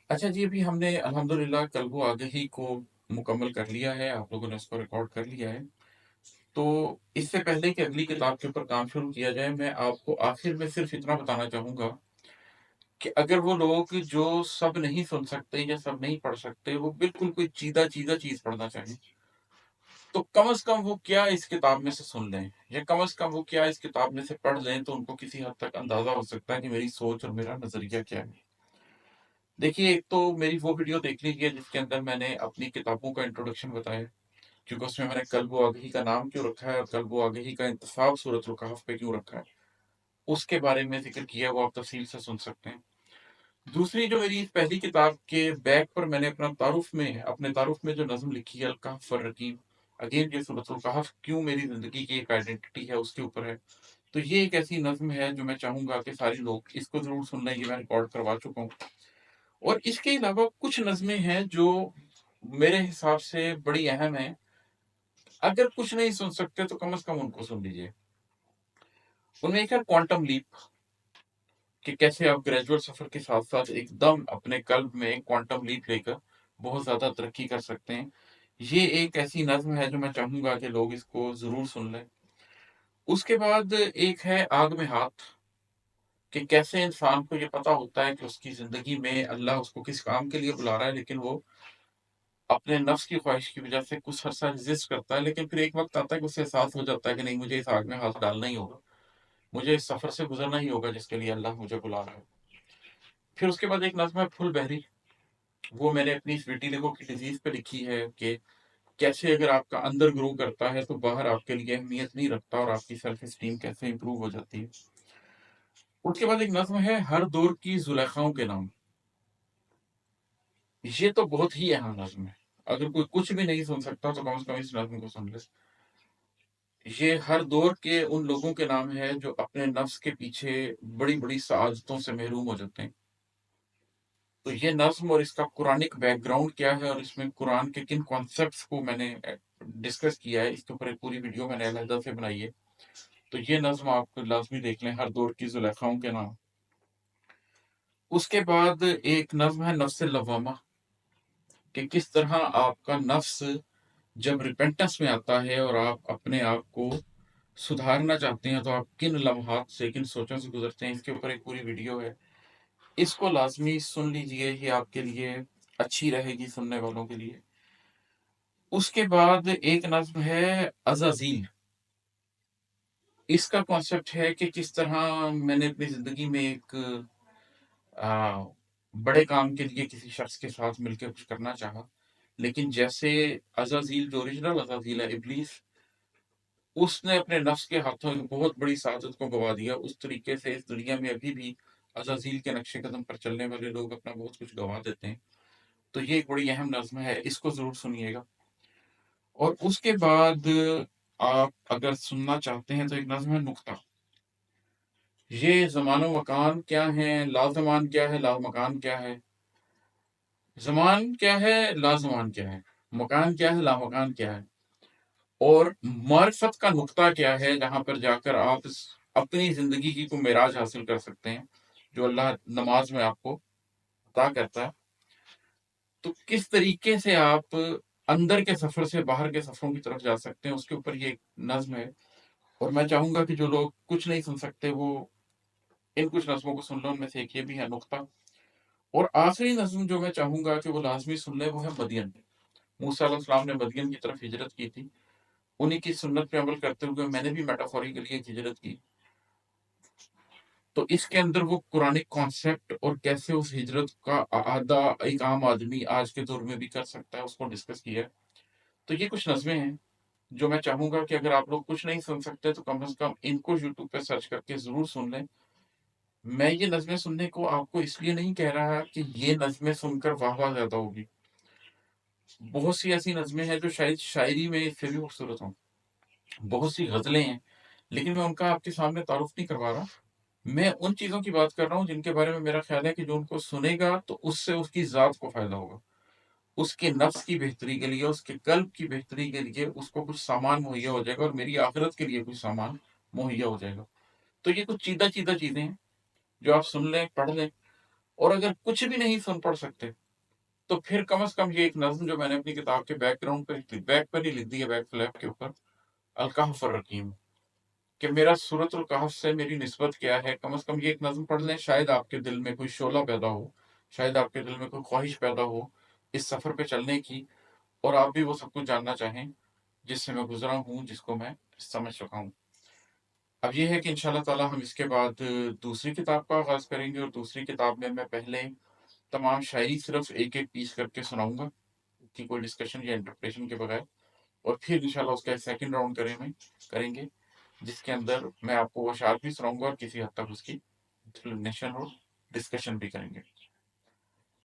अच्छा जी, अभी हमने अल्हम्दुलिल्लाह कल्बो आगही को मुकम्मल कर लिया है, आप लोगों ने उसको रिकॉर्ड कर लिया है। तो इससे पहले कि अगली किताब के ऊपर काम शुरू किया जाए, मैं आपको आखिर में सिर्फ़ इतना बताना चाहूँगा कि अगर वो लोग जो सब नहीं सुन सकते या सब नहीं पढ़ सकते, वो बिल्कुल कोई चीज़ा-चीज़ा चीज़ पढ़ना चाहें, तो कम से कम वो क्या इस किताब में से सुन लें, या कम से कम वो क्या इस किताब में से पढ़ लें, तो उनको किसी हद तक अंदाज़ा हो सकता है कि मेरी सोच और मेरा नज़रिया क्या है। देखिए, एक तो मेरी वो वीडियो देख लीजिए जिसके अंदर मैंने अपनी किताबों का इंट्रोडक्शन बताया, क्योंकि उसमें मैंने कल्ब आगही का नाम क्यों रखा है और कल्ब आगही का इंतसाब सूरत कहफ पे क्यों रखा है, उसके बारे में जिक्र किया, वो आप तफसील से सुन सकते हैं। दूसरी जो मेरी पहली किताब के बैक पर मैंने अपने तारुफ में जो नज्म लिखी है, अल कहफ वर रकीम, अगेन ये सूरत कहफ क्यों मेरी जिंदगी की एक आइडेंटिटी है उसके ऊपर है। तो ये एक ऐसी नज्म है जो मैं चाहूंगा कि सारे लोग इसको जरूर सुन लें, ये मैं रिकॉर्ड करवा चुका हूँ। और इसके अलावा कुछ नज़्में हैं जो मेरे हिसाब से बड़ी अहम हैं। अगर कुछ नहीं सुन सकते तो कम से कम उनको सुन लीजिए। उनमें एक है क्वांटम लीप, कि कैसे आप ग्रेजुअल सफर के साथ-साथ एकदम अपने कल्ब में क्वांटम लीप लेकर बहुत ज़्यादा तरक्की कर सकते हैं। ये एक ऐसी नज़्म है जो मैं चाहूँगा कि लोग इसको ज़रूर सुन लें। उसके बाद एक है आग में हाथ, कि कैसे इंसान को ये पता होता है कि उसकी ज़िंदगी में अल्लाह उसको किस काम के लिए बुला रहा है, लेकिन वो अपने नफ्स की ख्वाहिश की वजह से कुछ अरसा रेज़िस्ट करता है, लेकिन फिर एक वक़्त आता है कि उसे एहसास हो जाता है कि नहीं, मुझे इस आग में हाथ डालना ही होगा। मुझे इस सफ़र से गुज़रना ही होगा जिसके लिए अल्लाह मुझे बुला रहा है। फिर उसके बाद एक नज़्म है फुल बहरी, वो मैंने अपनी इस विटिलिगो की डिज़ीज़ पे लिखी है कि कैसे अगर आपका अंदर ग्रो करता है तो बाहर आपके लिए अहमियत नहीं रखता, और आपकी सेल्फ एस्टीम कैसे इंप्रूव हो जाती है। उसके बाद एक नज़्म है हर दौर की ज़ुलेखाओं के नाम। ये तो बहुत ही अहम नज़्म है। अगर कोई कुछ भी नहीं सुन सकता तो कम से कम इस नज़्म को सुन ले। ये हर दौर के उन लोगों के नाम है जो अपने नफ्स के पीछे बड़ी-बड़ी सआदतों से महरूम हो जाते हैं। तो ये नज़्म और इसका कुरानिक बैकग्राउंड क्या है और इसमें कुरान के किन कॉन्सेप्ट्स को मैंने डिस्कस किया है, इसके ऊपर एक पूरी वीडियो मैंने अलहदा से बनाई है। तो ये नज़्म आप लाज़मी देख लें, हर दौर की ज़ुलेखाओं के नाम। उसके बाद एक नज़्म है नफ्स लव्वामा, कि किस तरह आपका नफ्स जब रिपेंटेंस में आता है और आप अपने आप को सुधारना चाहते हैं, तो आप किन लम्हात से, किन सोचों से गुज़रते हैं, इसके ऊपर एक पूरी वीडियो है। इसको लाज़मी सुन लीजिए, ये आपके लिए अच्छी रहेगी सुनने वालों के लिए। उसके बाद एक नज़्म है अज़ाज़ील। इसका कॉन्सेप्ट है कि किस तरह मैंने अपनी ज़िंदगी में एक अ, बड़े काम के लिए किसी शख़्स के साथ मिलके कुछ करना चाहा, लेकिन जैसे अज़ाज़ील जो ओरिजिनल अज़ाज़ील है, इब्लीस, उसने अपने नफ्स के हाथों एक बहुत बड़ी सआदत को गँवा दिया। उस तरीके से इस दुनिया में अभी भी अज़ाज़ील के नक्शे कदम पर चलने वाले लोग अपना बहुत कुछ गँवा देते हैं। तो ये एक बड़ी अहम नज़्म है, इसको ज़रूर सुनिएगा। और उसके बाद आप अगर सुनना चाहते हैं तो एक नज़्म है नुक्ता। ये ज़मान व मकान क्या है, लाज़मान क्या है, लामकान क्या है। ज़मान क्या है, लाज़मान क्या है, मकान क्या है, लामकान क्या है, और मारिफत का नुक्ता क्या है, जहाँ पर जाकर आप अपनी ज़िंदगी की को मेराज हासिल कर सकते हैं, जो अल्लाह नमाज में आपको अता करता है। तो किस तरीके से आप अंदर के सफ़र से बाहर के सफ़रों की तरफ जा सकते हैं, उसके ऊपर ये एक नज़्म है। और मैं चाहूँगा कि जो लोग कुछ नहीं सुन सकते, वो इन कुछ नज़्मों को सुन लें, उनमें से एक ये भी है नुक्ता। और आखिरी नज़्म जो मैं चाहूँगा कि वो लाज़मी सुन लें, वो है मदयन। मूसा अलैहिस्सलाम ने मदयन की तरफ हिजरत की थी। उन्हीं की सुन्नत पे अमल करते हुए मैंने भी मेटाफोरिकली एक हिजरत की। तो इसके अंदर वो कुरानिक कॉन्सेप्ट और कैसे उस हिजरत का आदा एक आम आदमी आज के दौर में भी कर सकता है, उसको डिस्कस किया है। तो ये कुछ नज़्में हैं, जो मैं चाहूँगा कि अगर आप लोग कुछ नहीं सुन सकते तो कम से कम इनको यूट्यूब पे सर्च करके ज़रूर सुन लें। मैं ये नज़्में सुनने को आपको इसलिए नहीं कह रहा कि ये नज़्में सुनकर वाह-वाह ज़्यादा होगी। बहुत सी ऐसी नज़्में हैं जो शायद शायरी में इससे भी खूबसूरत हों। बहुत सी ग़ज़लें हैं, लेकिन मैं उनका आपके सामने तारुफ़ नहीं करवा रहा। मैं उन चीज़ों की बात कर रहा हूँ जिनके बारे में मेरा ख़्याल है कि जो उनको सुनेगा तो उससे उसकी ज़ात को फ़ायदा होगा। उसके नफ्स की बेहतरी के लिए, उसके कल्ब की बेहतरी के लिए उसको कुछ सामान मुहैया हो जाएगा और मेरी आखिरत के लिए कुछ सामान मुहैया हो जाएगा। तो ये कुछ चीदा-चीदा चीज़ें हैं, जो आप सुन लें, पढ़ लें, और अगर कुछ भी नहीं सुन पढ़ सकते, तो फिर कम से कम ये एक नज़्म जो मैंने अपनी किताब के बैकग्राउंड पे बैक पर ही लिख दी है, बैक फ्लैप के ऊपर, अल कहफ और रकीम, कि मेरा सूरतुल कहफ से मेरी निस्बत क्या है। कम से कम ये एक नज़्म पढ़ लें, शायद आपके दिल में कोई शोला पैदा हो, शायद आपके दिल में कोई ख्वाहिश पैदा हो इस सफ़र पे चलने की, और आप भी वो सब कुछ जानना चाहें जिससे मैं गुज़रा हूँ, जिसको मैं समझ चुका हूँ। अब ये है कि इंशाअल्लाह ताला हम इसके बाद दूसरी किताब का आगाज़ करेंगे, और दूसरी किताब में मैं पहले तमाम शायरी सिर्फ़ एक-एक पीस करके सुनाऊँगा, कि कोई डिस्कशन या इंटरप्रिटेशन के बगैर, और फिर इंशाअल्लाह उसका एक सेकंड राउंड करेंगे, जिसके अंदर मैं आपको वो अशआर भी सुनाऊँगा और किसी हद तक उसकी एक्सप्लेनेशन और डिस्कशन भी करेंगे।